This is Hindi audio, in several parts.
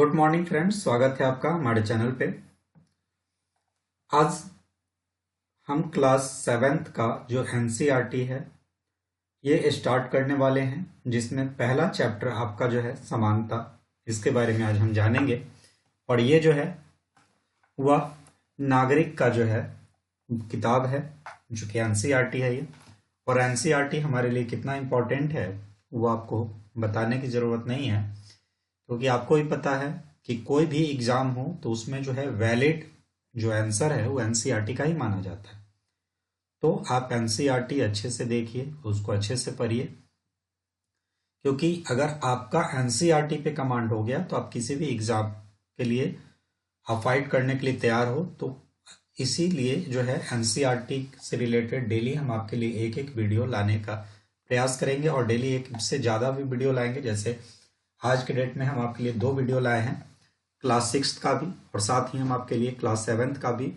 गुड मॉर्निंग फ्रेंड्स, स्वागत है आपका हमारे चैनल पे। आज हम क्लास 7th का जो एनसीईआरटी है ये स्टार्ट करने वाले हैं, जिसमें पहला चैप्टर आपका जो है समानता, इसके बारे में आज हम जानेंगे। और ये जो है वह नागरिक का जो है किताब है, जो कि एनसीईआरटी है ये। और एनसीईआरटी हमारे लिए कितना इम्पोर्टेंट है वो आपको बताने की ज़रूरत नहीं है, क्योंकि आपको ही पता है कि कोई भी एग्जाम हो तो उसमें जो है वैलिड जो आंसर है वो एनसीईआरटी का ही माना जाता है। तो आप एनसीईआरटी अच्छे से देखिए, उसको अच्छे से पढ़िए, क्योंकि अगर आपका एनसीईआरटी पे कमांड हो गया तो आप किसी भी एग्जाम के लिए आप फाइट करने के लिए तैयार हो। तो इसीलिए जो है एनसीईआरटी से रिलेटेड डेली हम आपके लिए एक एक वीडियो लाने का प्रयास करेंगे, और डेली एक से ज़्यादा भी वीडियो लाएंगे। जैसे आज के डेट में हम आपके लिए 2 वीडियो लाए हैं, क्लास 6 का भी, और साथ ही हम आपके लिए क्लास 7th का भी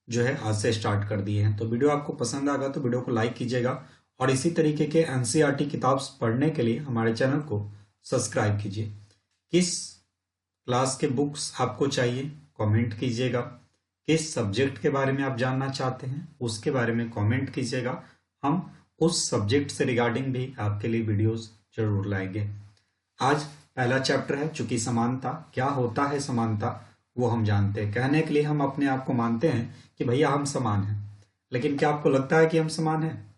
जो है आज से स्टार्ट कर दिए हैं। तो वीडियो आपको पसंद आएगा तो वीडियो को लाइक कीजिएगा, और इसी तरीके के एनसीईआरटी किताब पढ़ने के लिए हमारे चैनल को सब्सक्राइब कीजिए। किस क्लास के बुक्स आपको चाहिए कमेंट कीजिएगा, किस सब्जेक्ट के बारे में आप जानना चाहते हैं उसके बारे में कमेंट कीजिएगा। हम उस सब्जेक्ट से रिगार्डिंग भी आपके लिए वीडियोस जरूर लाएंगे। आज पहला चैप्टर है, चूंकि समानता क्या होता है, समानता वो हम जानते हैं। कहने के लिए हम अपने आप को मानते हैं कि भैया हम समान हैं, लेकिन क्या आपको लगता है कि हम समान हैं?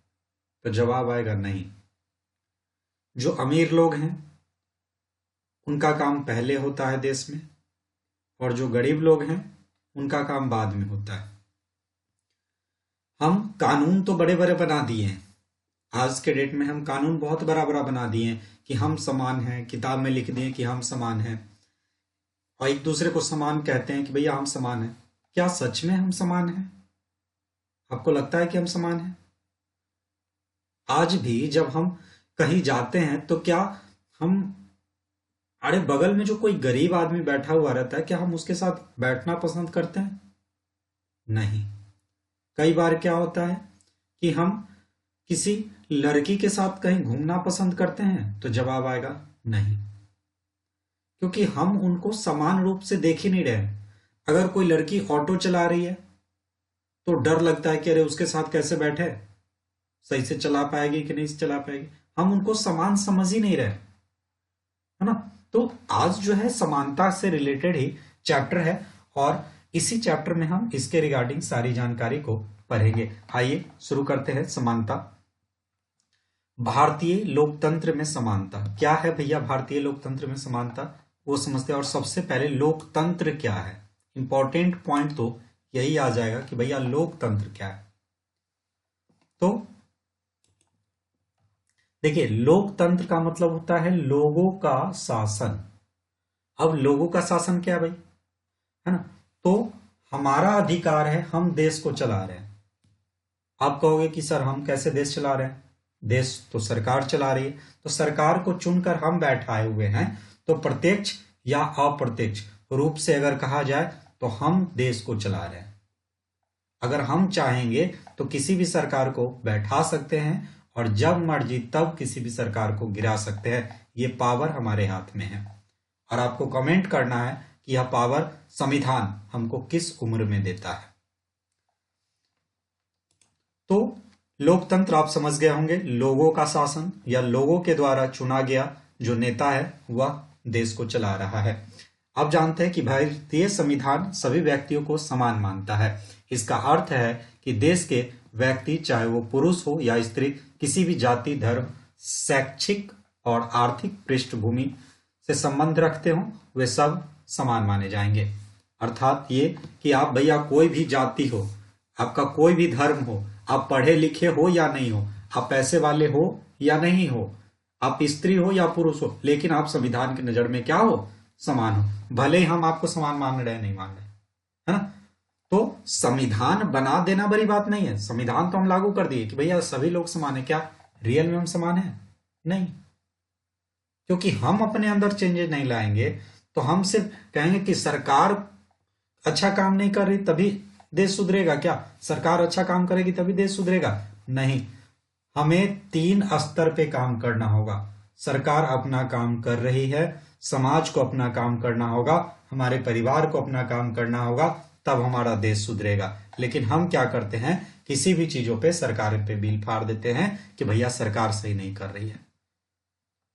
तो जवाब आएगा नहीं। जो अमीर लोग हैं उनका काम पहले होता है देश में, और जो गरीब लोग हैं उनका काम बाद में होता है। हम कानून तो बड़े बड़े बना दिए हैं, आज के डेट में हम कानून बहुत बड़ा बड़ा बना दिए हैं कि हम समान हैं, किताब में लिख दिए कि हम समान हैं, और एक दूसरे को समान कहते हैं कि भैया हम समान हैं। क्या सच में हम समान हैं? आपको लगता है कि हम समान हैं? आज भी जब हम कहीं जाते हैं तो क्या हम, अरे बगल में जो कोई गरीब आदमी बैठा हुआ रहता है, क्या हम उसके साथ बैठना पसंद करते हैं? नहीं। कई बार क्या होता है कि हम किसी लड़की के साथ कहीं घूमना पसंद करते हैं, तो जवाब आएगा नहीं, क्योंकि हम उनको समान रूप से देख ही नहीं रहे। अगर कोई लड़की ऑटो चला रही है तो डर लगता है कि अरे उसके साथ कैसे बैठे, सही से चला पाएगी कि नहीं चला पाएगी, हम उनको समान समझ ही नहीं रहे, है ना। तो आज जो है समानता से रिलेटेड ही चैप्टर है, और इसी चैप्टर में हम इसके रिगार्डिंग सारी जानकारी को पढ़ेंगे। आइए शुरू करते हैं। समानता, भारतीय लोकतंत्र में समानता क्या है भैया? भारतीय लोकतंत्र में समानता वो समझते हैं। और सबसे पहले लोकतंत्र क्या है, इंपॉर्टेंट पॉइंट तो यही आ जाएगा कि भैया लोकतंत्र क्या है। तो देखिए, लोकतंत्र का मतलब होता है लोगों का शासन। अब लोगों का शासन क्या है भाई, है ना। तो हमारा अधिकार है, हम देश को चला रहे हैं। आप कहोगे कि सर हम कैसे देश चला रहे हैं? देश तो सरकार चला रही है, तो सरकार को चुनकर हम बैठाए हुए हैं। तो प्रत्यक्ष या अप्रत्यक्ष रूप से अगर कहा जाए तो हम देश को चला रहे हैं। अगर हम चाहेंगे तो किसी भी सरकार को बैठा सकते हैं, और जब मर्जी तब किसी भी सरकार को गिरा सकते हैं। ये पावर हमारे हाथ में है, और आपको कमेंट करना है कि यह पावर संविधान हमको किस उम्र में देता है। तो लोकतंत्र आप समझ गए होंगे, लोगों का शासन या लोगों के द्वारा चुना गया जो नेता है वह देश को चला रहा है। अब जानते हैं कि भारतीय संविधान सभी व्यक्तियों को समान मानता है। इसका अर्थ है कि देश के व्यक्ति, चाहे वो पुरुष हो या स्त्री, किसी भी जाति, धर्म, शैक्षिक और आर्थिक पृष्ठभूमि से संबंध रखते हो, वे सब समान माने जाएंगे। अर्थात ये कि आप भैया कोई भी जाति हो, आपका कोई भी धर्म हो, आप पढ़े लिखे हो या नहीं हो, आप पैसे वाले हो या नहीं हो, आप स्त्री हो या पुरुष हो, लेकिन आप संविधान की नजर में क्या हो? समान हो। भले ही हम आपको समान मान रहे नहीं मान रहे, है ना। तो संविधान बना देना बड़ी बात नहीं है, संविधान तो हम लागू कर दिए कि भैया सभी लोग समान है। क्या रियल में हम समान है? नहीं, क्योंकि हम अपने अंदर चेंजेस नहीं लाएंगे। तो हम सिर्फ कहेंगे कि सरकार अच्छा काम नहीं कर रही तभी देश सुधरेगा। क्या सरकार अच्छा काम करेगी तभी देश सुधरेगा? नहीं, हमें 3 स्तर पे काम करना होगा। सरकार अपना काम कर रही है, समाज को अपना काम करना होगा, हमारे परिवार को अपना काम करना होगा, तब हमारा देश सुधरेगा। लेकिन हम क्या करते हैं, किसी भी चीजों पे सरकार पे बिल फाड़ देते हैं कि भैया सरकार सही नहीं कर रही है।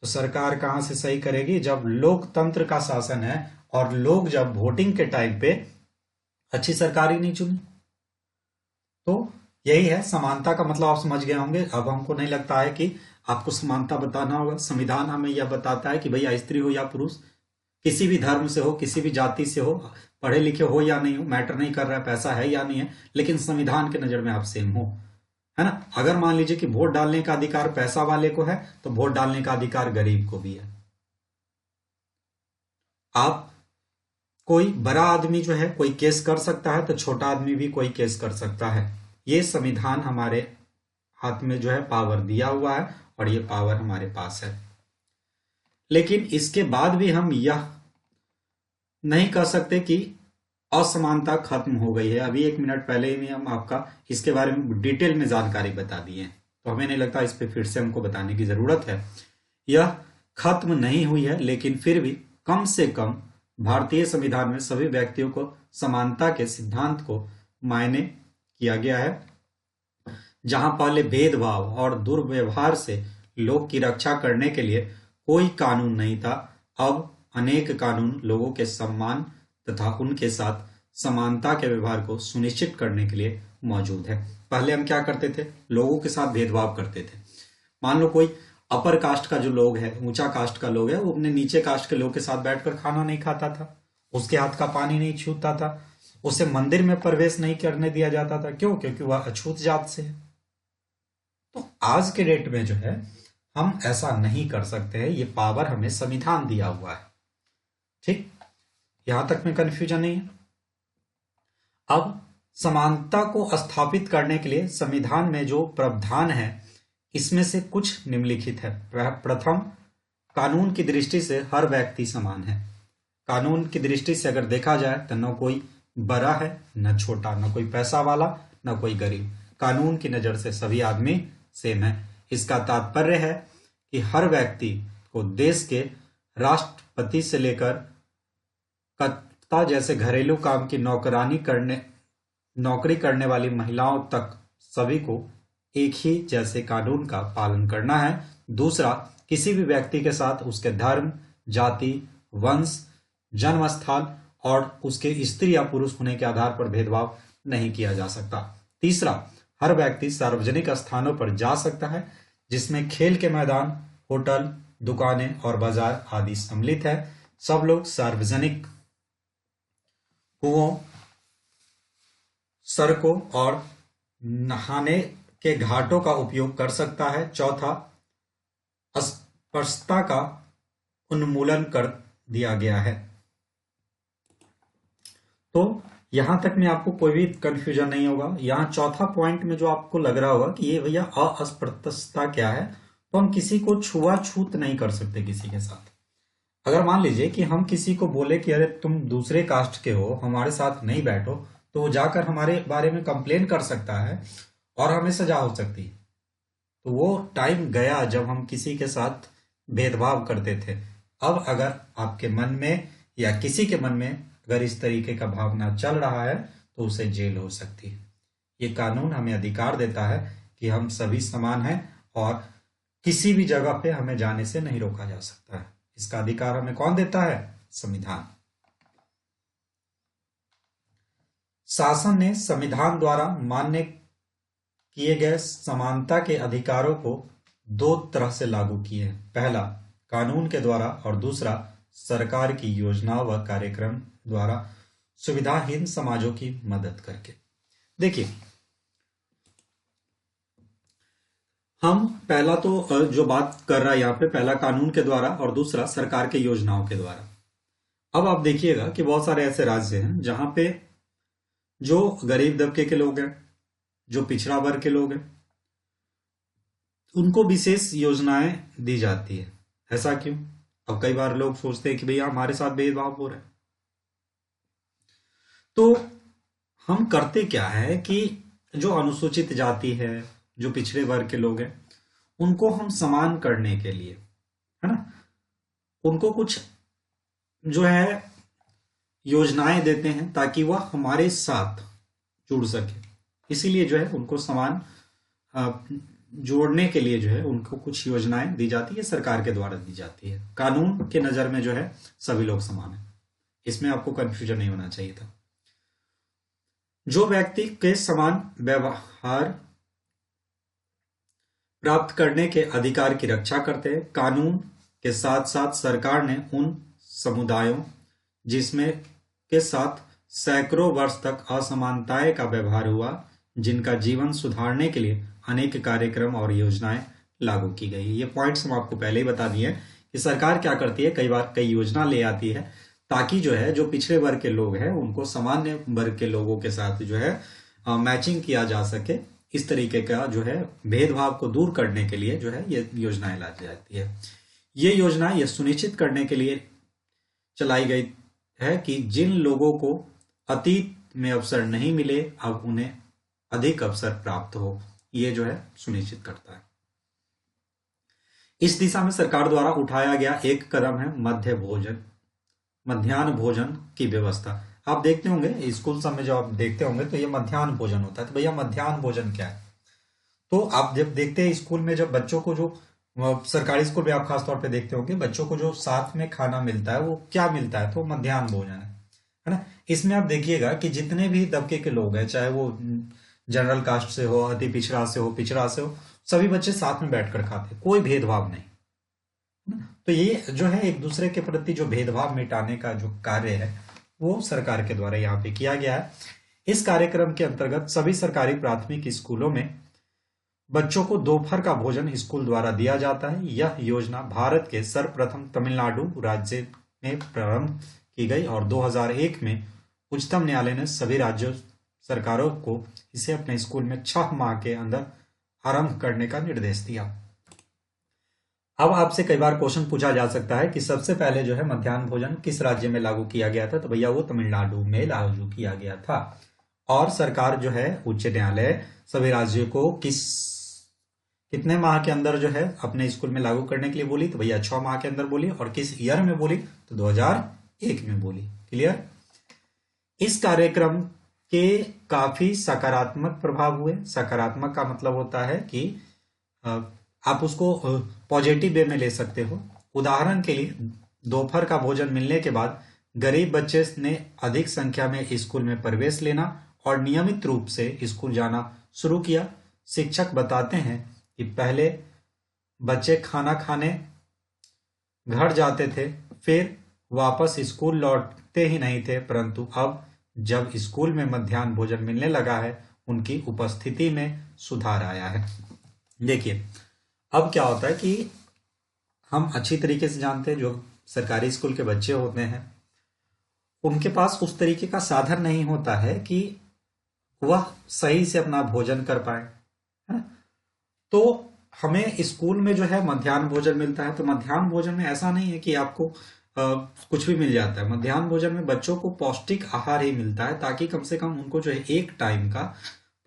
तो सरकार कहां से सही करेगी, जब लोकतंत्र का शासन है और लोग जब वोटिंग के टाइम पे अच्छी सरकार ही नहीं चुनी। तो यही है समानता का मतलब, आप समझ गए होंगे। अब हमको नहीं लगता है कि आपको समानता बताना होगा। संविधान हमें यह बताता है कि भैया स्त्री हो या पुरुष, किसी भी धर्म से हो, किसी भी जाति से हो, पढ़े लिखे हो या नहीं हो, मैटर नहीं कर रहा है, पैसा है या नहीं है, लेकिन संविधान के नजर में आप सेम हो, है ना। अगर मान लीजिए कि वोट डालने का अधिकार पैसा वाले को है, तो वोट डालने का अधिकार गरीब को भी है। आप कोई बड़ा आदमी जो है कोई केस कर सकता है, तो छोटा आदमी भी कोई केस कर सकता है। ये संविधान हमारे हाथ में जो है पावर दिया हुआ है और ये पावर हमारे पास है। लेकिन इसके बाद भी हम यह नहीं कह सकते कि असमानता खत्म हो गई है। अभी 1 मिनट पहले ही हम आपका इसके बारे में डिटेल में जानकारी बता दी है, तो हमें नहीं लगता इस पे फिर से हमको बताने की जरूरत है। यह खत्म नहीं हुई है, लेकिन फिर भी कम से कम भारतीय संविधान में सभी व्यक्तियों को समानता के सिद्धांत को मायने किया गया है। जहां पहले भेदभाव और दुर्व्यवहार से लोग की रक्षा करने के लिए कोई कानून नहीं था, अब अनेक कानून लोगों के सम्मान तथा उनके साथ समानता के व्यवहार को सुनिश्चित करने के लिए मौजूद है। पहले हम क्या करते थे, लोगों के साथ भेदभाव करते थे। मान लो कोई अपर कास्ट का जो लोग है, ऊंचा कास्ट का लोग है, वो अपने नीचे कास्ट के लोग के साथ बैठकर खाना नहीं खाता था, उसके हाथ का पानी नहीं छूता था, उसे मंदिर में प्रवेश नहीं करने दिया जाता था। क्यों? क्योंकि वह अछूत जात से है। तो आज के डेट में जो है हम ऐसा नहीं कर सकते हैं, ये पावर हमें संविधान दिया हुआ है। ठीक, यहां तक में कंफ्यूजन नहीं है। अब समानता को स्थापित करने के लिए संविधान में जो प्रावधान है, इसमें से कुछ निम्नलिखित है। प्रथम, कानून की दृष्टि से हर व्यक्ति समान है। कानून की दृष्टि से अगर देखा जाए तो न कोई बड़ा है न छोटा, न कोई पैसा वाला न कोई गरीब। कानून की नजर से सभी आदमी सेम है। इसका तात्पर्य है कि हर व्यक्ति को देश के राष्ट्रपति से लेकर कत्ता जैसे घरेलू काम की नौकरी करने वाली महिलाओं तक सभी को एक ही जैसे कानून का पालन करना है। दूसरा, किसी भी व्यक्ति के साथ उसके धर्म, जाति, वंश, जन्म स्थल और उसके स्त्री या पुरुष होने के आधार पर भेदभाव नहीं किया जा सकता। तीसरा, हर व्यक्ति सार्वजनिक स्थानों पर जा सकता है, जिसमें खेल के मैदान, होटल, दुकानें और बाजार आदि सम्मिलित है। सब लोग सार्वजनिक कुओं, सड़कों और नहाने के घाटों का उपयोग कर सकता है। चौथा, अस्पृश्यता का उन्मूलन कर दिया गया है। तो यहां तक में आपको कोई भी कंफ्यूजन नहीं होगा। यहां चौथा पॉइंट में जो आपको लग रहा होगा कि ये भैया अस्पृश्यता क्या है, तो हम किसी को छुआछूत नहीं कर सकते किसी के साथ। अगर मान लीजिए कि हम किसी को बोले कि अरे तुम दूसरे कास्ट के हो, हमारे साथ नहीं बैठो, तो वो जाकर हमारे बारे में कंप्लेन कर सकता है और हमें सजा हो सकती है। तो वो टाइम गया जब हम किसी के साथ भेदभाव करते थे। अब अगर आपके मन में या किसी के मन में अगर इस तरीके का भावना चल रहा है, तो उसे जेल हो सकती है। ये कानून हमें अधिकार देता है कि हम सभी समान हैं और किसी भी जगह पे हमें जाने से नहीं रोका जा सकता है। इसका अधिकार हमें कौन देता है? संविधान। शासन ने संविधान द्वारा मान्य किए गए समानता के अधिकारों को दो तरह से लागू किए हैं। पहला, कानून के द्वारा, और दूसरा, सरकार की योजनाओं व कार्यक्रम द्वारा सुविधाहीन समाजों की मदद करके। देखिए, हम पहला तो जो बात कर रहा है यहाँ पे, पहला कानून के द्वारा और दूसरा सरकार के योजनाओं के द्वारा। अब आप देखिएगा कि बहुत सारे ऐसे राज्य हैं जहां पे जो गरीब तबके के लोग हैं, जो पिछड़ा वर्ग के लोग हैं, उनको विशेष योजनाएं दी जाती है। ऐसा क्यों? अब कई बार लोग सोचते हैं कि भैया हमारे साथ भेदभाव हो रहा है। तो हम करते क्या है कि जो अनुसूचित जाति है, जो पिछड़े वर्ग के लोग हैं, उनको हम समान करने के लिए, है ना, उनको कुछ जो है योजनाएं देते हैं ताकि वह हमारे साथ जुड़ सके। इसीलिए जो है उनको समान अ, जोड़ने के लिए जो है उनको कुछ योजनाएं दी जाती है, सरकार के द्वारा दी जाती है। कानून के नजर में जो है सभी लोग समान है, इसमें आपको कंफ्यूजन नहीं होना चाहिए था। जो व्यक्ति के समान व्यवहार प्राप्त करने के अधिकार की रक्षा करते हैं। कानून के साथ साथ सरकार ने उन समुदायों जिसमें के साथ सैकड़ों वर्ष तक असमानताएं का व्यवहार हुआ, जिनका जीवन सुधारने के लिए अनेक कार्यक्रम और योजनाएं लागू की गई। ये पॉइंट्स हम आपको पहले ही बता दिए हैं कि सरकार क्या करती है, कई बार कई योजना ले आती है ताकि जो है जो पिछड़े वर्ग के लोग हैं उनको सामान्य वर्ग के लोगों के साथ जो है मैचिंग किया जा सके। इस तरीके का जो है भेदभाव को दूर करने के लिए जो है ये योजनाएं लाई जाती है। ये योजना ये सुनिश्चित करने के लिए चलाई गई है कि जिन लोगों को अतीत में अवसर नहीं मिले अब उन्हें अधिक अवसर प्राप्त हो, ये जो है सुनिश्चित करता है। इस दिशा में सरकार द्वारा उठाया गया एक कदम है मध्याह्न भोजन की व्यवस्था। आप देखते होंगे स्कूल सब में जब आप देखते होंगे तो ये मध्याह्न भोजन होता है। तो भैया मध्याह्न भोजन क्या है? तो आप जब देखते हैं स्कूल में जब बच्चों को जो सरकारी स्कूल में आप खासतौर पे देखते होंगे बच्चों को जो साथ में खाना मिलता है वो क्या मिलता है? तो मध्याह्न भोजन है ना। इसमें आप देखिएगा कि जितने भी तबके के लोग हैं, चाहे वो जनरल कास्ट से हो, अति पिछड़ा से हो, पिछड़ा से हो, सभी बच्चे साथ में बैठकर खाते हैं, कोई भेदभाव नहीं। तो ये जो है एक दूसरे के प्रति जो भेदभाव मिटाने का जो कार्य है वो सरकार के द्वारा यहाँ पे किया गया है। इस कार्यक्रम के अंतर्गत सभी सरकारी प्राथमिक स्कूलों में बच्चों को दोपहर का भोजन स्कूल द्वारा दिया जाता है। यह योजना भारत के सर्वप्रथम तमिलनाडु राज्य में प्रारंभ की गई और 2001 में उच्चतम न्यायालय ने सभी राज्य सरकारों को इसे अपने स्कूल में 6 माह के अंदर आरंभ करने का निर्देश दिया। अब आपसे कई बार क्वेश्चन पूछा जा सकता है कि सबसे पहले जो है मध्याह्न भोजन किस राज्य में लागू किया गया था? तो भैया वो तमिलनाडु में लागू किया गया था। और सरकार जो है उच्च न्यायालय सभी राज्यों को कितने माह के अंदर जो है अपने स्कूल में लागू करने के लिए बोली? तो भैया 6 माह के अंदर बोली। और किस ईयर में बोली? तो 2001 में बोली। क्लियर? इस कार्यक्रम के काफी सकारात्मक प्रभाव हुए। सकारात्मक का मतलब होता है कि आप उसको पॉजिटिव वे में ले सकते हो। उदाहरण के लिए दोपहर का भोजन मिलने के बाद गरीब बच्चे ने अधिक संख्या में स्कूल में प्रवेश लेना और नियमित रूप से स्कूल जाना शुरू किया। शिक्षक बताते हैं कि पहले बच्चे खाना खाने घर जाते थे, फिर वापस स्कूल लौटते ही नहीं थे, परंतु अब जब स्कूल में मध्याह्न भोजन मिलने लगा है उनकी उपस्थिति में सुधार आया है। देखिए अब क्या होता है कि हम अच्छी तरीके से जानते हैं जो सरकारी स्कूल के बच्चे होते हैं उनके पास उस तरीके का साधन नहीं होता है कि वह सही से अपना भोजन कर पाए, है ना। तो हमें स्कूल में जो है मध्याह्न भोजन मिलता है। तो मध्याह्न भोजन में ऐसा नहीं है कि आपको कुछ भी मिल जाता है। मध्याह्न भोजन में बच्चों को पौष्टिक आहार ही मिलता है ताकि कम से कम उनको जो है एक टाइम का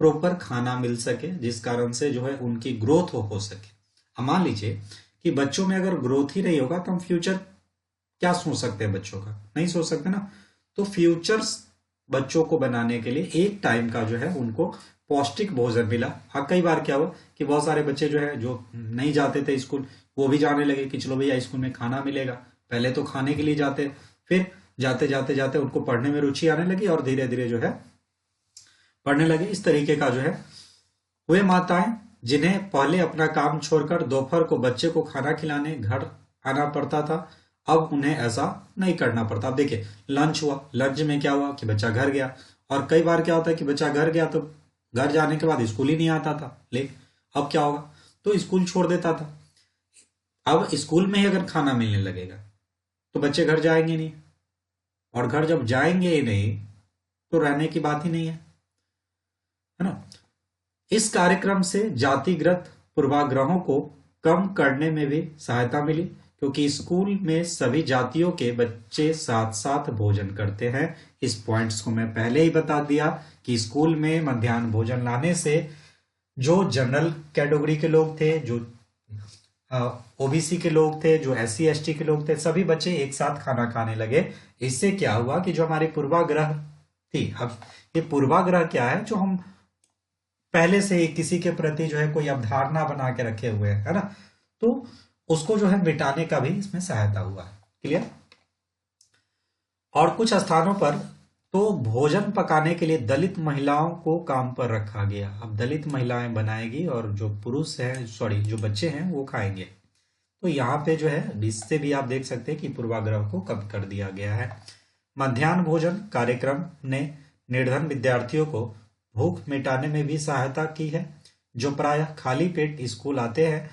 प्रॉपर खाना मिल सके, जिस कारण से जो है उनकी ग्रोथ हो सके। अब मान लीजिए कि बच्चों में अगर ग्रोथ ही नहीं होगा तो हम फ्यूचर क्या सोच सकते हैं? बच्चों का नहीं सोच सकते ना। तो फ्यूचर्स बच्चों को बनाने के लिए एक टाइम का जो है उनको पौष्टिक भोजन मिला। हाँ कई बार क्या हुआ कि बहुत सारे बच्चे जो है जो नहीं जाते थे स्कूल वो भी जाने लगे कि चलो भैया स्कूल में खाना मिलेगा। पहले तो खाने के लिए जाते, फिर जाते जाते जाते उनको पढ़ने में रुचि आने लगी और धीरे धीरे जो है पढ़ने लगे। इस तरीके का जो है वे माताएं जिन्हें पहले अपना काम छोड़कर दोपहर को बच्चे को खाना खिलाने घर आना पड़ता था अब उन्हें ऐसा नहीं करना पड़ता। अब देखिए लंच हुआ, लंच में क्या हुआ कि बच्चा घर गया। और कई बार क्या होता है कि बच्चा घर गया तो घर जाने के बाद स्कूल ही नहीं आता था। लेकिन अब क्या होगा? तो स्कूल छोड़ देता था। अब स्कूल में ही अगर खाना मिलने लगेगा तो बच्चे घर जाएंगे नहीं, और घर जब जाएंगे ही नहीं तो रहने की बात ही नहीं है ना। इस कार्यक्रम से जातिगत पूर्वाग्रहों को कम करने में भी सहायता मिली क्योंकि स्कूल में सभी जातियों के बच्चे साथ साथ भोजन करते हैं। इस पॉइंट्स को मैं पहले ही बता दिया कि स्कूल में मध्याह्न भोजन लाने से जो जनरल कैटेगरी के लोग थे, जो ओबीसी के लोग थे, जो एससी एसटी के लोग थे, सभी बच्चे एक साथ खाना खाने लगे। इससे क्या हुआ कि जो हमारी पूर्वाग्रह थी, अब ये पूर्वाग्रह क्या है, जो हम पहले से ही किसी के प्रति जो है कोई अवधारणा बना के रखे हुए हैं, है ना, तो उसको जो है मिटाने का भी इसमें सहायता हुआ है। क्लियर। और कुछ स्थानों पर तो भोजन पकाने के लिए दलित महिलाओं को काम पर रखा गया। अब दलित महिलाएं बनाएगी और जो पुरुष है, सॉरी, जो बच्चे हैं वो खाएंगे। तो यहाँ पे जो है इससे भी आप देख सकते हैं कि पूर्वाग्रह को कम कर दिया गया है। मध्याह्न भोजन कार्यक्रम ने निर्धन विद्यार्थियों को भूख मिटाने में भी सहायता की है, जो प्रायः खाली पेट स्कूल आते हैं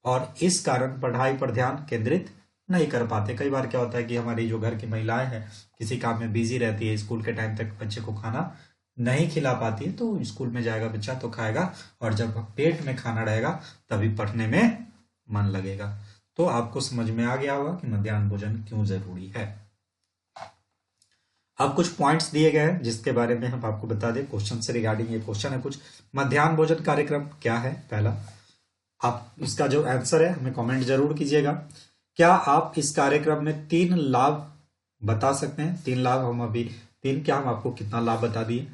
और इस कारण पढ़ाई पर ध्यान केंद्रित नहीं कर पाते। कई बार क्या होता है कि हमारी जो घर की महिलाएं हैं किसी काम में बिजी रहती है, स्कूल के टाइम तक बच्चे को खाना नहीं खिला पाती है, तो स्कूल में जाएगा बच्चा तो खाएगा, और जब पेट में खाना रहेगा तभी पढ़ने में मन लगेगा। तो आपको समझ में आ गया होगा कि मध्याह्न भोजन क्यों जरूरी है। अब कुछ पॉइंट्स दिए गए हैं जिसके बारे में हम आपको बता दें, क्वेश्चन से रिगार्डिंग ये क्वेश्चन है कुछ। मध्याह्न भोजन कार्यक्रम क्या है? पहला, आप इसका जो आंसर है हमें कमेंट जरूर कीजिएगा। क्या आप इस कार्यक्रम में 3 लाभ बता सकते हैं? 3 लाभ, हम अभी 3 क्या, हम आपको कितना लाभ बता दिए।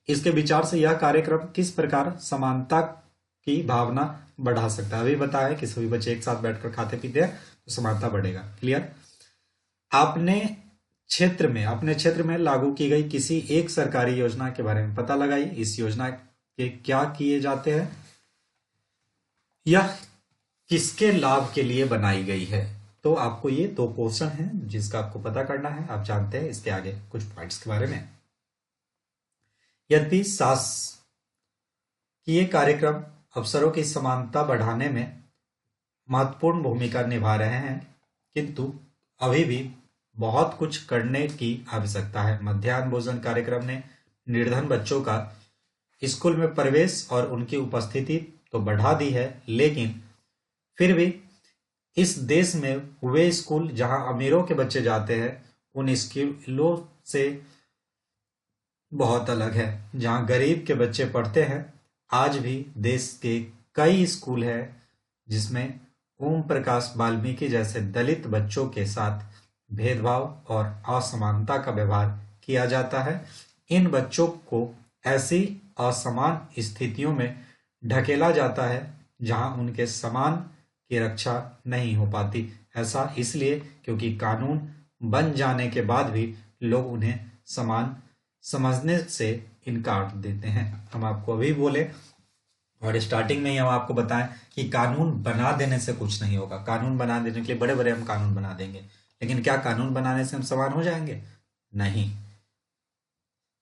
इसके विचार से यह कार्यक्रम किस प्रकार समानता की भावना बढ़ा सकता है? अभी बताया कि सभी बच्चे एक साथ बैठकर खाते पीते हैं तो समानता बढ़ेगा। क्लियर। अपने क्षेत्र में लागू की गई किसी एक सरकारी योजना के बारे में पता लगाइए। इस योजना के क्या किए जाते हैं या किसके लाभ के लिए बनाई गई है? तो आपको ये 2 क्वेश्चन हैं जिसका आपको पता करना है। आप जानते हैं इसके आगे कुछ पॉइंट्स के बारे में। यद्यपि सास कि ये कार्यक्रम अवसरों की समानता बढ़ाने में महत्वपूर्ण भूमिका निभा रहे हैं, किंतु अभी भी बहुत कुछ करने की आवश्यकता है। मध्याह्न भोजन कार्यक्रम ने निर्धन बच्चों का स्कूल में प्रवेश और उनकी उपस्थिति तो बढ़ा दी है, लेकिन फिर भी इस देश में वे स्कूल जहां अमीरों के बच्चे जाते हैं उन स्कूलों से बहुत अलग है जहां गरीब के बच्चे पढ़ते हैं। आज भी देश के कई स्कूल हैं जिसमें ओम प्रकाश वाल्मीकि जैसे दलित बच्चों के साथ भेदभाव और असमानता का व्यवहार किया जाता है। इन बच्चों को ऐसी असमान स्थितियों में ढकेला जाता है जहां उनके समान की रक्षा नहीं हो पाती। ऐसा इसलिए क्योंकि कानून बन जाने के बाद भी लोग उन्हें समान समझने से इनकार देते हैं। हम आपको अभी बोले और स्टार्टिंग में ही हम आपको बताएं कि कानून बना देने से कुछ नहीं होगा। कानून बना देने के लिए बड़े बड़े हम कानून बना देंगे, लेकिन क्या कानून बनाने से हम समान हो जाएंगे? नहीं।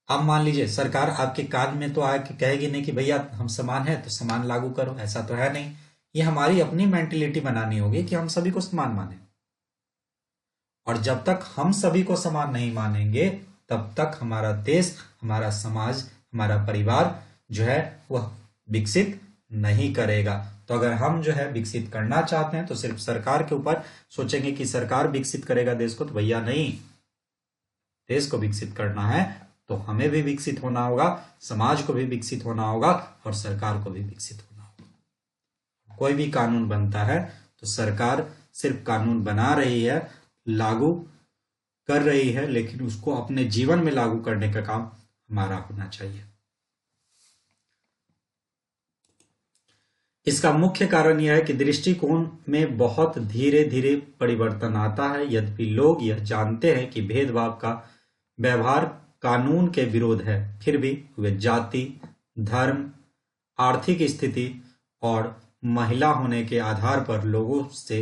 अब मान लीजिए सरकार आपके कान में तो आके कहेगी नहीं कि भैया हम समान है तो समान लागू करो, ऐसा तो है नहीं। ये हमारी अपनी मेंटेलिटी बनानी होगी कि हम सभी को समान माने, और जब तक हम सभी को समान नहीं मानेंगे तब तक हमारा देश, हमारा समाज, हमारा परिवार जो है वह विकसित नहीं करेगा। तो अगर हम जो है विकसित करना चाहते हैं तो सिर्फ सरकार के ऊपर सोचेंगे कि सरकार विकसित करेगा देश को, तो भैया नहीं। देश को विकसित करना है तो हमें भी विकसित होना होगा, समाज को भी विकसित होना होगा और सरकार को भी विकसित होना होगा। कोई भी कानून बनता है तो सरकार सिर्फ कानून बना रही है, लागू कर रही है, लेकिन उसको अपने जीवन में लागू करने का काम हमारा होना चाहिए। इसका मुख्य कारण यह है कि दृष्टिकोण में बहुत धीरे धीरे परिवर्तन आता है। यद्यपि लोग यह जानते हैं कि भेदभाव का व्यवहार कानून के विरोध है, फिर भी वे जाति, धर्म, आर्थिक स्थिति और महिला होने के आधार पर लोगों से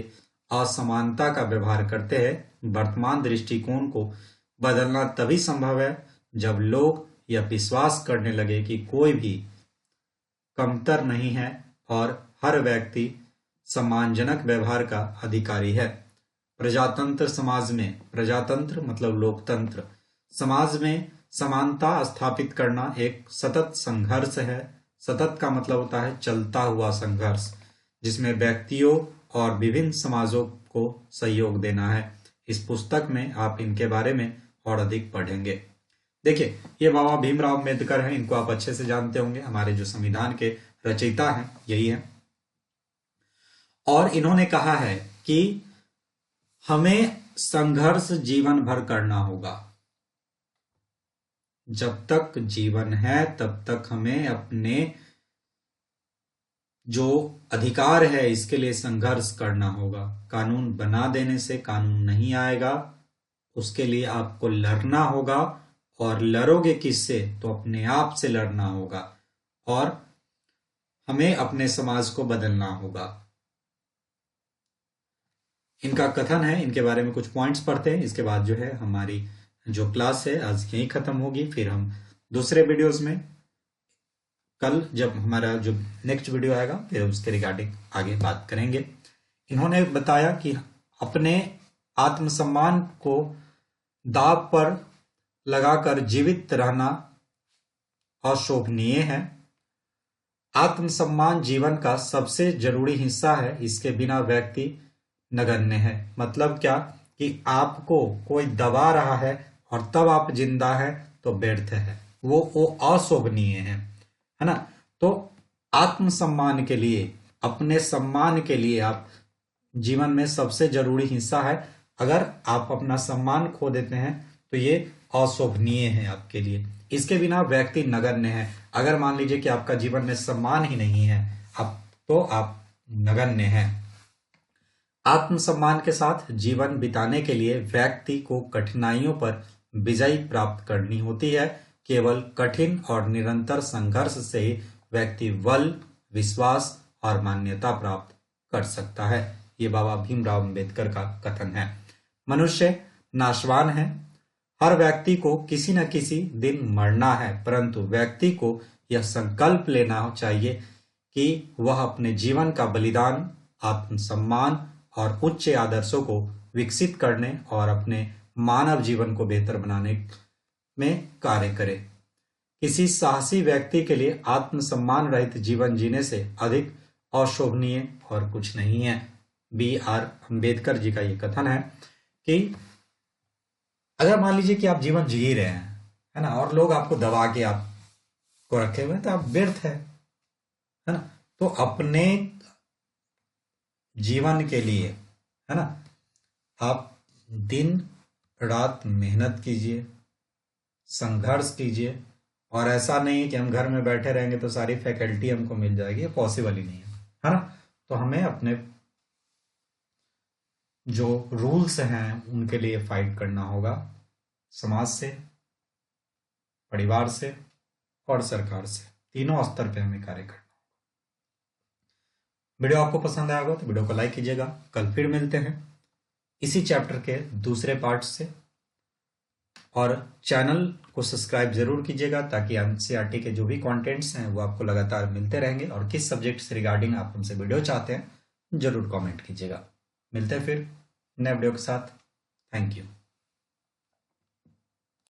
असमानता का व्यवहार करते हैं। वर्तमान दृष्टिकोण को बदलना तभी संभव है जब लोग यह विश्वास करने लगे कि कोई भी कमतर नहीं है और हर व्यक्ति सम्मानजनक व्यवहार का अधिकारी है। प्रजातंत्र समाज में, प्रजातंत्र मतलब लोकतंत्र, समाज में समानता स्थापित करना एक सतत संघर्ष है। सतत का मतलब होता है चलता हुआ संघर्ष, जिसमें व्यक्तियों और विभिन्न समाजों को सहयोग देना है। इस पुस्तक में आप इनके बारे में और अधिक पढ़ेंगे। देखिए, ये बाबा भीमराव अम्बेडकर हैं, इनको आप अच्छे से जानते होंगे, हमारे जो संविधान के रचयिता हैं यही है। और इन्होंने कहा है कि हमें संघर्ष जीवन भर करना होगा। जब तक जीवन है तब तक हमें अपने जो अधिकार है इसके लिए संघर्ष करना होगा। कानून बना देने से कानून नहीं आएगा, उसके लिए आपको लड़ना होगा। और लड़ोगे किससे? तो अपने आप से लड़ना होगा और हमें अपने समाज को बदलना होगा। इनका कथन है, इनके बारे में कुछ पॉइंट्स पढ़ते हैं। इसके बाद जो है हमारी जो क्लास है आज यहीं खत्म होगी। फिर हम दूसरे वीडियोस में कल जब हमारा जो नेक्स्ट वीडियो आएगा फिर उसके रिगार्डिंग आगे बात करेंगे। इन्होंने बताया कि अपने आत्मसम्मान को दांव पर लगाकर जीवित रहना अशोभनीय है। आत्मसम्मान जीवन का सबसे जरूरी हिस्सा है, इसके बिना व्यक्ति नगण्य है। मतलब क्या कि आपको कोई दबा रहा है और तब आप जिंदा है तो व्यर्थ है, वो अशोभनीय है ना। तो आत्मसम्मान के लिए, अपने सम्मान के लिए आप जीवन में सबसे जरूरी हिस्सा है। अगर आप अपना सम्मान खो देते हैं तो ये अशोभनीय है आपके लिए। इसके बिना व्यक्ति नगण्य है। अगर मान लीजिए कि आपका जीवन में सम्मान ही नहीं है तो आप नगण्य हैं। आत्मसम्मान के साथ जीवन बिताने के लिए व्यक्ति को कठिनाइयों पर विजय प्राप्त करनी होती है। केवल कठिन और निरंतर संघर्ष से ही व्यक्ति बल, विश्वास और मान्यता प्राप्त कर सकता है। ये बाबा भीमराव अंबेडकर का कथन है। मनुष्य नाशवान है। हर व्यक्ति को किसी न किसी दिन मरना है, परंतु व्यक्ति को यह संकल्प लेना चाहिए कि वह अपने जीवन का बलिदान आत्मसम्मान और उच्च आदर्शों को विकसित करने और अपने मानव जीवन को बेहतर बनाने में कार्य करे। किसी साहसी व्यक्ति के लिए आत्मसम्मान रहित जीवन जीने से अधिक अशोभनीय और कुछ नहीं है। B.R. अम्बेडकर जी का ये कथन है कि अगर मान लीजिए कि आप जीवन जी रहे हैं, है ना, और लोग आपको दबा के आपको रखे हुए हैं तो आप व्यर्थ है ना। तो अपने जीवन के लिए, है ना, आप दिन रात मेहनत कीजिए, संघर्ष कीजिए। और ऐसा नहीं है कि हम घर में बैठे रहेंगे तो सारी फैकल्टी हमको मिल जाएगी, ये पॉसिबल ही नहीं है ना। तो हमें अपने जो रूल्स हैं उनके लिए फाइट करना होगा, समाज से, परिवार से और सरकार से, तीनों स्तर पे हमें कार्य करना होगा। वीडियो आपको पसंद आया होगा तो वीडियो को लाइक कीजिएगा। कल फिर मिलते हैं इसी चैप्टर के दूसरे पार्ट से। और चैनल को सब्सक्राइब जरूर कीजिएगा ताकि एनसीईआरटी के जो भी कंटेंट्स हैं वो आपको लगातार मिलते रहेंगे। और किस सब्जेक्ट से रिगार्डिंग आप हमसे वीडियो चाहते हैं जरूर कमेंट कीजिएगा। मिलते हैं फिर नए वीडियो के साथ। Thank you.